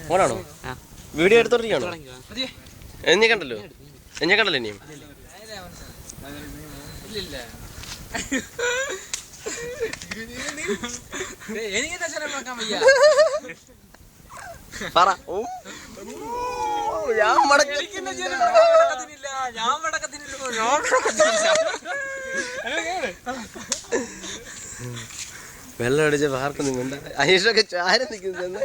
ഫോണാണോ? Video എടുത്തോണ്ടിരിക്കണോ? എന്നെ കണ്ടല്ലോ, എന്നെ കണ്ടല്ലോ ഇനിയും. പറ. വെള്ളം അടിച്ച പാർക്കൊന്നും വേണ്ട. അനീഷൊക്കെ ചാരം നിൽക്കുന്നത്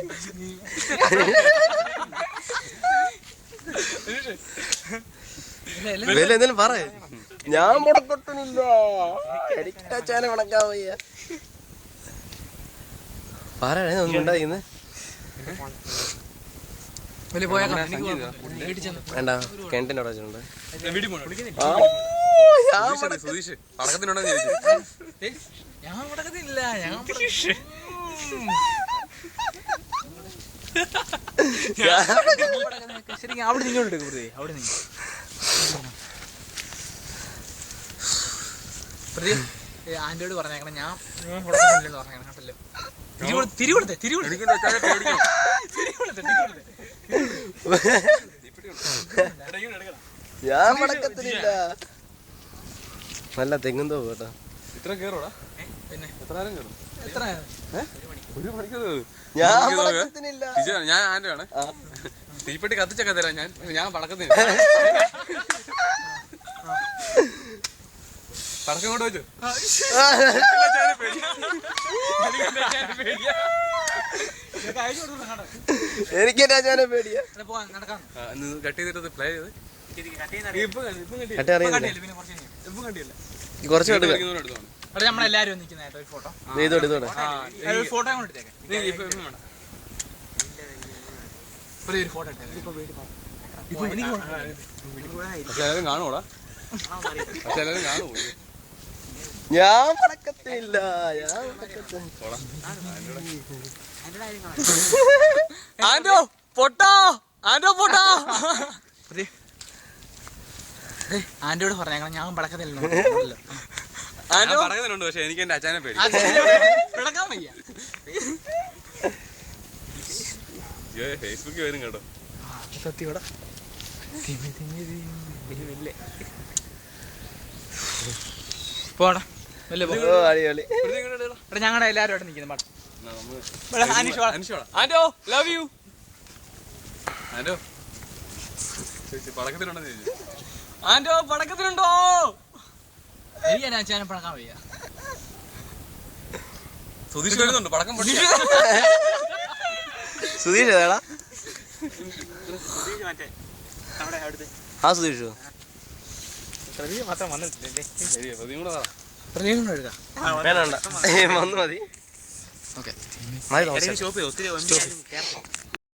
എന്തേലും പറ. ഞാൻ മുടക്കൊട്ടുന്നില്ല, എനിക്ക് ചാന മുടക്കാൻ വയ്യ. പറയണേ ഒന്നും ഉണ്ടായിരിക്കുന്നത് വേണ്ട. കിണറ്റിനോട് വെച്ചിട്ടുണ്ട്. അവിടെ നിങ്ങോട്ട് അവിടെ ആന്റിയോട് പറഞ്ഞേക്കണം ഞാൻ പറഞ്ഞേക്കണം കേട്ടല്ലോ. ഞാൻ മടക്കത്തില്ല. നല്ല തെങ്ങും തോ കേട്ടോ. ഇത്ര കേറോടാ? പിന്നെ എത്ര നേരം കേറും? ഒരു മണിക്കൂർ. ഞാൻ ആന്റെ ആണ്. തീപ്പെട്ടി കത്തിച്ചൊക്കെ തരാം ഞാൻ പടക്കത്തിന്. പടക്കം കൊണ്ട് വെച്ചു. എനിക്ക് രാജാനെ പേടിയാ. കട്ട് ചെയ്തിട്ട് പ്ലേ ചെയ്ത് കുറച്ച് നമ്മളെല്ലാരും ഫോട്ടോ ഫോട്ടോ എല്ലാവരും കാണൂടാ. എല്ലാവരും കാണൂ. ഞാൻ പടക്കത്തില്ല. ആന്റോ പൊട്ടോ, ആന്റോ പൊട്ടോ. ആന്റിയോട് പറഞ്ഞേക്കണം ഞാൻ പടക്കത്തില്ല. പടക്കത്തിലുണ്ട്, പക്ഷെ എനിക്ക് എന്റെ അച്ഛനെ പേടി. പിടക്കാൻ വയ്യ. ഫേസ്ബുക്കിൽ വരും കേട്ടോ. സത്യടാ. പോടാ ഞങ്ങളുടെ എല്ലാരും അവിടെ നിൽക്കുന്നു. Anto love you. ആന്റോ പടക്കത്തിലുണ്ടോ ചോദിച്ചു. ആന്റോ പടക്കത്തിലുണ്ടോ? എനിക്ക് ഞാൻ അച്ഛനെ പടക്കാൻ വയ്യ. സുധീഷ് വരുന്നുണ്ട് പടക്കം. സുധീഷ് ഏതാടാ? ആ സുധീഷ് മാത്രം വന്നിട്ടില്ലേ? വേണ്ട, വന്നു മതി. ഓക്കെ മതി.